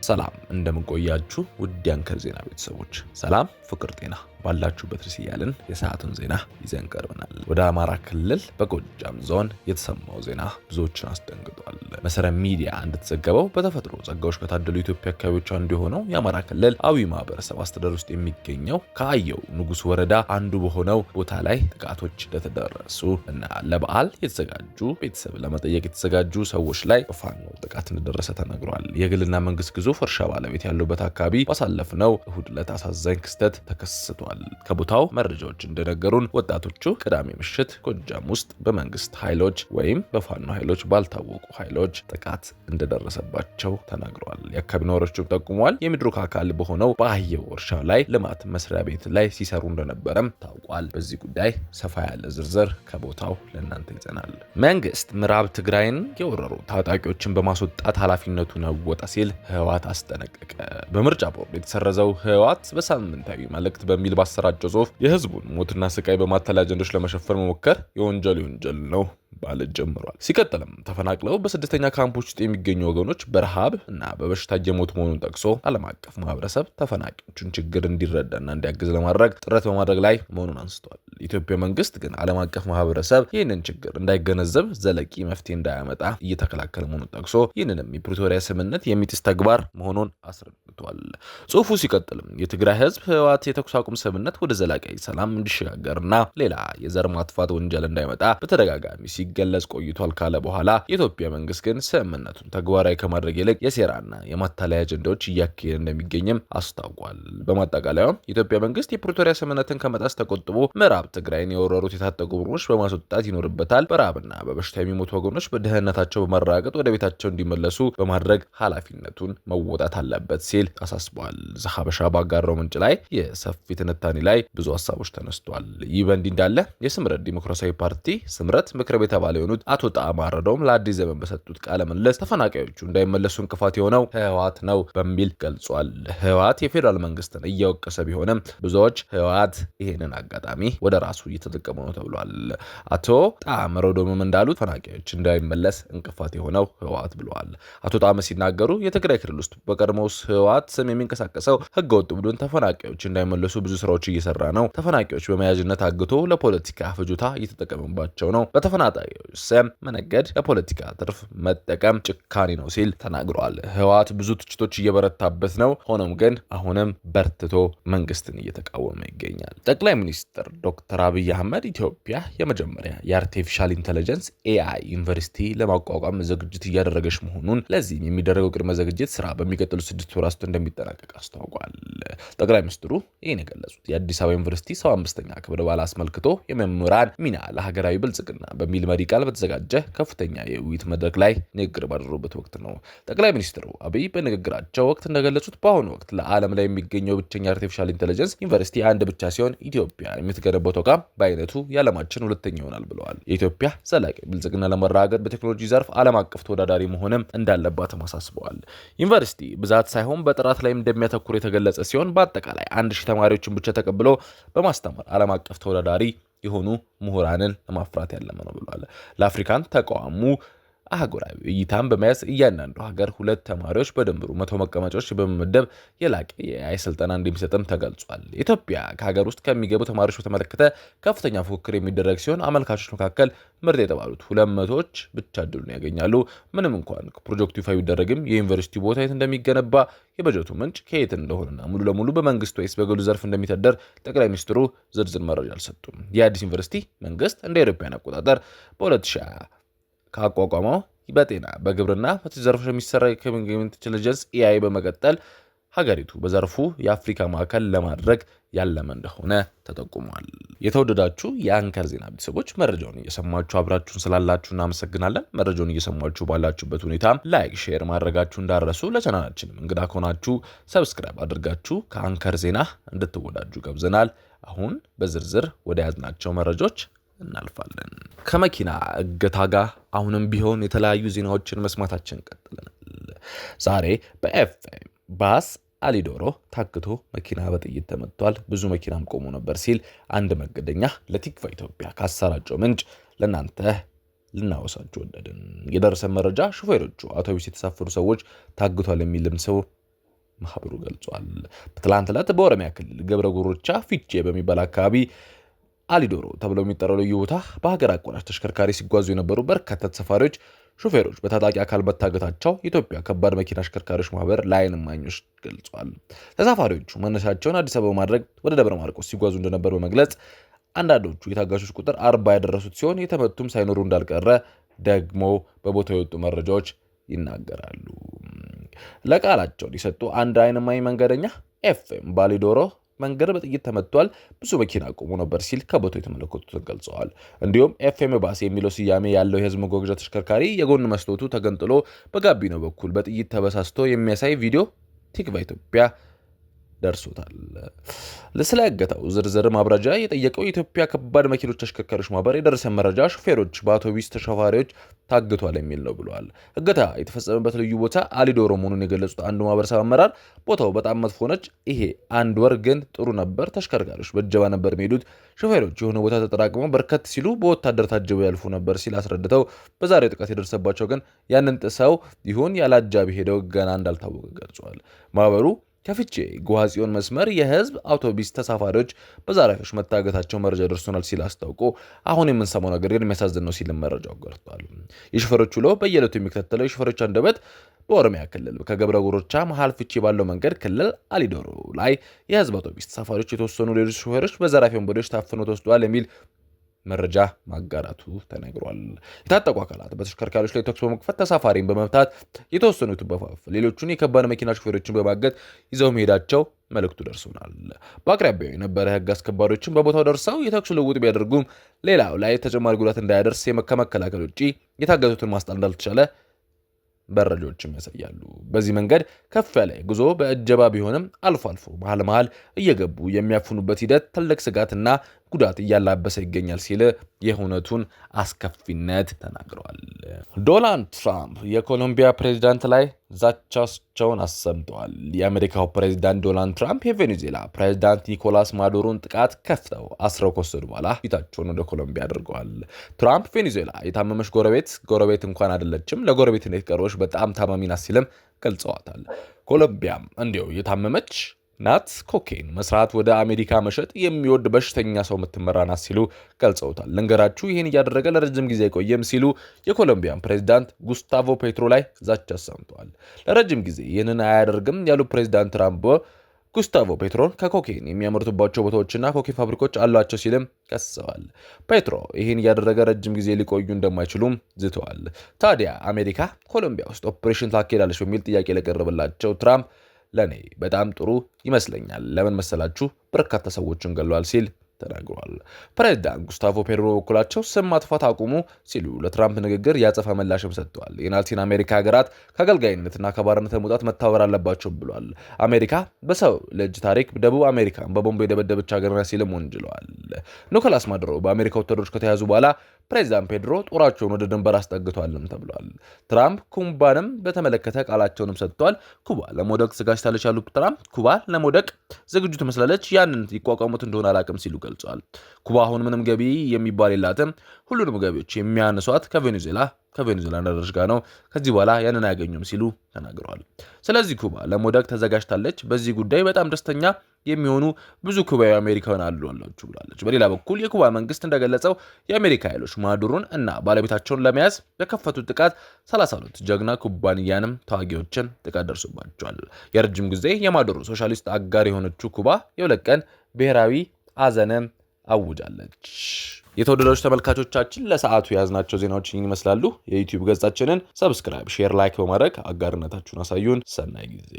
ሰላም እንደምንቆያችሁ ውድ ያንከር ዜና ቤተሰቦች፣ ሰላም ፍቅር ጤና ባላችሁበት ድረስ እያልን የሰዓቱን ዜና ይዘን ቀርበናል። ወደ አማራ ክልል በጎጃም ዞን የተሰማው ዜና ብዙዎችን አስደንግጧል። መሰረት ሚዲያ እንደተዘገበው በተፈጥሮ ጸጋዎች ከታደሉ ኢትዮጵያ አካባቢዎች አንዱ የሆነው የአማራ ክልል አዊ ማህበረሰብ አስተዳደር ውስጥ የሚገኘው ከአየው ንጉስ ወረዳ አንዱ በሆነው ቦታ ላይ ጥቃቶች እንደተደረሱ እና ለበዓል የተዘጋጁ ቤተሰብ ለመጠየቅ የተዘጋጁ ሰዎች ላይ በፋኖ ጥቃት እንደደረሰ ተነግሯል። የግልና መንግስት ግዙፍ እርሻ ባለቤት ያሉበት አካባቢ ባሳለፍነው እሁድ ዕለት አሳዛኝ ክስተት ተከስቷል። ከቦታው መረጃዎች እንደነገሩን ወጣቶቹ ቅዳሜ ምሽት ጎጃም ውስጥ በመንግስት ኃይሎች ወይም በፋኖ ኃይሎች ባልታወቁ ኃይሎች ጥቃት እንደደረሰባቸው ተናግረዋል። የአካባቢ ነዋሪዎችም ጠቁመዋል። የሚድሮክ አካል በሆነው በአየው እርሻ ላይ ልማት መስሪያ ቤት ላይ ሲሰሩ እንደነበረም ታውቋል። በዚህ ጉዳይ ሰፋ ያለ ዝርዝር ከቦታው ለእናንተ ይዘናል። መንግስት ምዕራብ ትግራይን የወረሩ ታጣቂዎችን በማስወጣት ኃላፊነቱን ያወጣ ሲል ህወሓት አስጠነቀቀ። በምርጫ ቦርድ የተሰረዘው ህወሓት በሳምንታዊ መልእክት በሚል ባሰራጨው ጽሑፍ የህዝቡን ሞትና ስቃይ በማታለያ አጀንዳዎች ለመሸፈን መሞከር የወንጀል ነው ማለት ጀምሯል። ሲቀጥልም ተፈናቅለው በስደተኛ ካምፖች ውስጥ የሚገኙ ወገኖች በረሃብ እና በበሽታ እየሞቱ መሆኑን ጠቅሶ ዓለም አቀፍ ማህበረሰብ ተፈናቃዮችን ችግር እንዲረዳና እንዲያግዝ ለማድረግ ጥረት በማድረግ ላይ መሆኑን አንስቷል። የኢትዮጵያ መንግስት ግን ዓለም አቀፍ ማህበረሰብ ይህንን ችግር እንዳይገነዘብ ዘለቂ መፍትሄ እንዳያመጣ እየተከላከለ መሆኑን ጠቅሶ ይህንንም የፕሪቶሪያ ስምምነት የሚጥስ ተግባር መሆኑን አስረድቷል። ጽሑፉ ሲቀጥልም የትግራይ ህዝብ ህወሓት የተኩስ አቁም ስምምነት ወደ ዘላቂ ሰላም እንዲሸጋገርና ሌላ የዘር ማጥፋት ወንጀል እንዳይመጣ በተደጋጋሚ ሲገለጽ ቆይቷል ካለ በኋላ የኢትዮጵያ መንግስት ግን ስምምነቱን ተግባራዊ ከማድረግ ይልቅ የሴራና የማታለያ አጀንዳዎች እያካሄደ እንደሚገኝም አስታውቋል። በማጠቃለያውም የኢትዮጵያ መንግስት የፕሪቶሪያ ስምምነትን ከመጣስ ተቆጥቦ ምዕራብ ትግራይን የወረሩት የታጠቁ ቡድኖች በማስወጣት ይኖርበታል። በረሃብና በበሽታ የሚሞቱ ወገኖች በደህንነታቸው በመራገጥ ወደ ቤታቸው እንዲመለሱ በማድረግ ኃላፊነቱን መወጣት አለበት ሲል አሳስቧል። ዘሐበሻ ባጋራው ምንጭ ላይ የሰፊ ትንታኔ ላይ ብዙ ሀሳቦች ተነስቷል። ይህ በእንዲህ እንዳለ የስምረት ዲሞክራሲያዊ ፓርቲ ስምረት ምክር ቤት አባል የሆኑት አቶ ጣዕመ አረዶም ለአዲስ ዘመን በሰጡት ቃለ ምልልስ ተፈናቃዮቹ እንዳይመለሱ እንቅፋት የሆነው ህወሓት ነው በሚል ገልጿል። ህወሓት የፌዴራል መንግስትን እያወቀሰ ቢሆንም ብዙዎች ህወሓት ይሄንን አጋጣሚ ወደ ራሱ እየተጠቀመ ነው ተብሏል። አቶ ጣዕመ አረዶምም እንዳሉት ተፈናቃዮች እንዳይመለስ እንቅፋት የሆነው ህወሓት ብለዋል። አቶ ጣዕመ ሲናገሩ የትግራይ ክልል ውስጥ በቀድሞው ህወሓት ስም የሚንቀሳቀሰው ህገወጥ ቡድን ተፈናቃዮች እንዳይመለሱ ብዙ ስራዎች እየሰራ ነው። ተፈናቃዮች በመያዝነት አግቶ ለፖለቲካ ፍጆታ እየተጠቀመባቸው ነው። በተፈናቃዮች ስም መነገድ ለፖለቲካ ትርፍ መጠቀም ጭካኔ ነው ሲል ተናግሯል። ህወሓት ብዙ ትችቶች እየበረታበት ነው። ሆኖም ግን አሁንም በርትቶ መንግስትን እየተቃወመ ይገኛል። ጠቅላይ ሚኒስትር ዶክተር አብይ አህመድ ኢትዮጵያ የመጀመሪያ የአርቲፊሻል ኢንተለጀንስ AI ዩኒቨርሲቲ ለማቋቋም ዝግጅት እያደረገች መሆኑን ለዚህም የሚደረገው ቅድመ ዝግጅት ስራ በሚቀጥሉት 6 ወራት ውስጥ እንደሚጠናቀቅ አስታውቋል። ጠቅላይ ሚኒስትሩ ይህን የገለጹት የአዲስ አበባ ዩኒቨርሲቲ 75ኛ ክብረ በዓል አስመልክቶ የመምህራን ሚና ለሀገራዊ ብልጽግና በሚል መሪ ቃል በተዘጋጀ ከፍተኛ የውይይት መድረክ ላይ ንግግር ባደረጉበት ወቅት ነው። ጠቅላይ ሚኒስትሩ አብይ በንግግራቸው ወቅት እንደገለጹት በአሁኑ ወቅት ለዓለም ላይ የሚገኘው ብቸኛ አርቲፊሻል ኢንተለጀንስ ዩኒቨርሲቲ አንድ ብቻ ሲሆን ኢትዮጵያ የምትገነባው ተቋም በአይነቱ የዓለማችን ሁለተኛ ይሆናል ብለዋል። የኢትዮጵያ ዘላቂ ብልጽግና ለመራገጥ በቴክኖሎጂ ዘርፍ ዓለም አቀፍ ተወዳዳሪ መሆንም እንዳለባትም አሳስበዋል። ዩኒቨርሲቲ ብዛት ሳይሆን በጥራት ላይ እንደሚያተኩር የተገለጸ ሲሆን በአጠቃላይ 1000 ተማሪዎችን ብቻ ተቀብሎ በማስተማር ዓለም አቀፍ ተወዳዳሪ የሆኑ ምሁራንን ለማፍራት ያለመ ነው ብለዋል። ለአፍሪካን ተቋሙ አህጉራዊ እይታን በመያዝ እያንዳንዱ ሀገር 2 ተማሪዎች በድምሩ 100 መቀመጫዎች በመመደብ የላቀ የአይ ስልጠና እንደሚሰጥም ተገልጿል። ኢትዮጵያ ከሀገር ውስጥ ከሚገቡ ተማሪዎች በተመለከተ ከፍተኛ ፉክክር የሚደረግ ሲሆን አመልካቾች መካከል ምርጥ የተባሉት 200ዎች ብቻ እድሉን ያገኛሉ። ምንም እንኳን ፕሮጀክቱ ይፋ ቢደረግም የዩኒቨርሲቲ ቦታ የት እንደሚገነባ፣ የበጀቱ ምንጭ ከየት እንደሆነና ሙሉ ለሙሉ በመንግስት ወይስ በግሉ ዘርፍ እንደሚተዳደር ጠቅላይ ሚኒስትሩ ዝርዝር መረጃ አልሰጡም። የአዲስ ዩኒቨርሲቲ መንግስት እንደ አውሮፓውያን አቆጣጠር በ2020 ካቋቋመው በጤና በግብርና ዘርፎች የሚሰራ ኢንተለጀንስ AI በመቀጠል ሀገሪቱ በዘርፉ የአፍሪካ ማዕከል ለማድረግ ያለመ እንደሆነ ተጠቁሟል። የተወደዳችሁ የአንከር ዜና ቤተሰቦች መረጃውን እየሰማችሁ አብራችሁን ስላላችሁ እናመሰግናለን። መረጃውን እየሰማችሁ ባላችሁበት ሁኔታ ላይክ፣ ሼር ማድረጋችሁ እንዳረሱ። ለቻናላችንም እንግዳ ከሆናችሁ ሰብስክራይብ አድርጋችሁ ከአንከር ዜና እንድትወዳጁ ገብዘናል። አሁን በዝርዝር ወደ ያዝናቸው መረጃዎች እናልፋለን። ከመኪና እገታ ጋር አሁንም ቢሆን የተለያዩ ዜናዎችን መስማታችን ቀጥለናል። ዛሬ በኤፍኤም ባስ አሊዶሮ ታክቶ መኪና በጥይት ተመቷል፣ ብዙ መኪናም ቆሞ ነበር ሲል አንድ መንገደኛ ለቲክቫ ኢትዮጵያ ካሰራጨው ምንጭ ለናንተ ልናወሳችሁ ወደድን። የደረሰ መረጃ ሹፌሮቹ አውቶቡስ የተሳፈሩ ሰዎች ታግቷል የሚልም ሰው ማህበሩ ገልጿል። በትላንት ዕለት በኦሮሚያ ክልል ገብረ ጉርቻ ፊቼ በሚባል አካባቢ አሊዶሮ ተብሎ የሚጠራው ልዩ ቦታ በሀገር አቋራጭ ተሽከርካሪ ሲጓዙ የነበሩ በርካታ ተሳፋሪዎች ሾፌሮች በታጣቂ አካል መታገታቸው የኢትዮጵያ ከባድ መኪና አሽከርካሪዎች ማህበር ለዓይን እማኞች ገልጿል። ተሳፋሪዎቹ መነሻቸውን አዲስ አበባ በማድረግ ወደ ደብረ ማርቆስ ሲጓዙ እንደነበር በመግለጽ አንዳንዶቹ የታጋቾች ቁጥር 40 ያደረሱት ሲሆን የተመቱም ሳይኖሩ እንዳልቀረ ደግሞ በቦታው የወጡ መረጃዎች ይናገራሉ። ለቃላቸውን የሰጡ አንድ ዓይን እማኝ መንገደኛ ኤፍኤም ባሊዶሮ መንገድ በጥይት ተመቷል፣ ብዙ መኪና ቆሞ ነበር ሲል ከቦታው የተመለከቱትን ገልጸዋል። እንዲሁም ኤፍኤም ባስ የሚለው ስያሜ ያለው የህዝብ መጓጓዣ ተሽከርካሪ የጎን መስታወቱ ተገንጥሎ በጋቢናው በኩል በጥይት ተበሳስቶ የሚያሳይ ቪዲዮ ቲክቫህ ኢትዮጵያ ደርሶታል። ስለ እገታው ዝርዝር ማብራሪያ የጠየቀው የኢትዮጵያ ከባድ መኪኖች አሽከርካሪዎች ማህበር የደረሰ መረጃ ሾፌሮች በአውቶቡስ ተሳፋሪዎች ታግቷል የሚል ነው ብለዋል። እገታ የተፈጸመበት ልዩ ቦታ አሊዶሮ መሆኑን የገለጹት አንዱ ማህበረሰብ አመራር ቦታው በጣም መጥፎ ነች፣ ይሄ አንድ ወር ግን ጥሩ ነበር፣ ተሽከርካሪዎች በእጀባ ነበር የሚሄዱት፣ ሾፌሮች የሆነ ቦታ ተጠራቅመው በርከት ሲሉ በወታደር ታጅበው ያልፉ ነበር ሲል አስረድተው በዛሬው ጥቃት የደረሰባቸው ግን ያንን ጥሰው ይሁን ያለ አጃቢ ሄደው ገና እንዳልታወቀ ገልጿል። ማህበሩ ከፍቼ ጎሃጽዮን መስመር የህዝብ አውቶቡስ ተሳፋሪዎች በዘራፊዎች መታገታቸው መረጃ ደርሶናል ሲል አስታውቆ አሁን የምንሰማው ነገር ግን የሚያሳዝን ነው ሲል መረጃው አጋርቷል። የሾፌሮች ውሎ በየዕለቱ የሚከታተለው የሾፌሮች አንደበት በኦሮሚያ ክልል ከገብረ ጉርቻ መሃል ፍቼ ባለው መንገድ ክልል አሊዶሮ ላይ የህዝብ አውቶቡስ ተሳፋሪዎች የተወሰኑ ሌሎች ሾፌሮች በዘራፊ ወንበዴዎች ታፍነው ተወስደዋል የሚል መረጃ ማጋራቱ ተነግሯል። የታጠቁ አካላት በተሽከርካሪዎች ላይ ተኩስ በመክፈት ተሳፋሪን በመምታት የተወሰኑትን በማፈን ሌሎቹን የከባድ መኪና ሾፌሮችን በማገት ይዘው መሄዳቸው መልእክቱ ደርሶናል። በአቅራቢያው የነበረ ህግ አስከባሪዎችን በቦታው ደርሰው የተኩስ ልውውጥ ቢያደርጉም ሌላው ላይ ተጨማሪ ጉዳት እንዳያደርስ ከመከላከል ውጭ የታገቱትን ማስጣል እንዳልተቻለ መረጃዎችም ያሳያሉ። በዚህ መንገድ ከፍ ያለ ጉዞ በእጀባ ቢሆንም አልፎ አልፎ መሃል እየገቡ የሚያፍኑበት ሂደት ትልቅ ስጋትና ጉዳት እያላበሰ ይገኛል ሲል የሁነቱን አስከፊነት ተናግረዋል። ዶናልድ ትራምፕ የኮሎምቢያ ፕሬዝዳንት ላይ ዛቻቸውን አሰምተዋል። የአሜሪካው ፕሬዝዳንት ዶናልድ ትራምፕ የቬኔዙዌላ ፕሬዝዳንት ኒኮላስ ማዱሮን ጥቃት ከፍተው አስረው ከወሰዱ በኋላ ፊታቸውን ወደ ኮሎምቢያ አድርገዋል። ትራምፕ ቬኔዙዌላ የታመመች ጎረቤት እንኳን አይደለችም፣ ለጎረቤትነት የቀረበች በጣም ታማሚ ናት ሲልም ገልጸዋታል። ኮሎምቢያም እንዲሁ የታመመች ናት፣ ኮኬን መስራት ወደ አሜሪካ መሸጥ የሚወድ በሽተኛ ሰው የምትመራ ናት ሲሉ ገልጸውታል። ልንገራችሁ ይህን እያደረገ ለረጅም ጊዜ አይቆየም ሲሉ የኮሎምቢያን ፕሬዚዳንት ጉስታቮ ፔትሮ ላይ ዛቻ አሰምተዋል። ለረጅም ጊዜ ይህንን አያደርግም ያሉ ፕሬዚዳንት ትራምፕ ጉስታቮ ፔትሮን ከኮኬን የሚያመርቱባቸው ቦታዎችና ኮኬን ፋብሪኮች አሏቸው ሲልም ከሰዋል። ፔትሮ ይህን እያደረገ ረጅም ጊዜ ሊቆዩ እንደማይችሉም ዝተዋል። ታዲያ አሜሪካ ኮሎምቢያ ውስጥ ኦፕሬሽን ታካሂዳለች በሚል ጥያቄ ለቀረበላቸው ትራምፕ ለኔ በጣም ጥሩ ይመስለኛል፣ ለምን መሰላችሁ? በርካታ ሰዎችን ገሏል ሲል ተናግሯል። ፕሬዝዳንት ጉስታቮ ፔትሮ በበኩላቸው ስም ማጥፋት አቁሙ ሲሉ ለትራምፕ ንግግር ያጸፋ ምላሽም ሰጥተዋል። የላቲን አሜሪካ ሀገራት ከአገልጋይነትና ከባርነት መውጣት መተባበር አለባቸው ብሏል። አሜሪካ በሰው ልጅ ታሪክ ደቡብ አሜሪካን በቦምብ የደበደበች ሀገር ናት ሲልም ወንጅለዋል። ኒኮላስ ማዱሮ በአሜሪካ ወታደሮች ከተያዙ በኋላ ፕሬዚዳንት ፔድሮ ጦራቸውን ወደ ድንበር አስጠግቷልም ተብሏል። ትራምፕ ኩባንም በተመለከተ ቃላቸውንም ሰጥተዋል። ኩባ ለመውደቅ ተዘጋጅታለች ያሉት ትራምፕ ኩባ ለመውደቅ ዝግጁ ትመስላለች፣ ያንን ይቋቋሙት እንደሆነ አላቅም ሲሉ ገልጸዋል። ኩባ አሁን ምንም ገቢ የሚባል የላትም፣ ሁሉንም ገቢዎች የሚያነሷት ከቬኔዙዌላ ነዳጅ ጋር ነው፣ ከዚህ በኋላ ያንን አያገኙም ሲሉ ተናግረዋል። ስለዚህ ኩባ ለመውደቅ ተዘጋጅታለች፣ በዚህ ጉዳይ በጣም ደስተኛ የሚሆኑ ብዙ ኩባዊ አሜሪካውያን አሏችሁ ብላለች። በሌላ በኩል የኩባ መንግስት እንደገለጸው የአሜሪካ ኃይሎች ማዱሮን እና ባለቤታቸውን ለመያዝ በከፈቱት ጥቃት 32 ጀግና ኩባንያንም ተዋጊዎችን ጥቃት ደርሶባቸዋል። የረጅም ጊዜ የማዱሮ ሶሻሊስት አጋር የሆነችው ኩባ የሁለት ቀን ብሔራዊ ሐዘንም አውጃለች። የተወደዳችሁ ተመልካቾቻችን ለሰዓቱ የያዝናቸው ዜናዎች ይመስላሉ። የዩቲዩብ ገጻችንን ሰብስክራይብ፣ ሼር፣ ላይክ በማድረግ አጋርነታችሁን አሳዩን። ሰናይ ጊዜ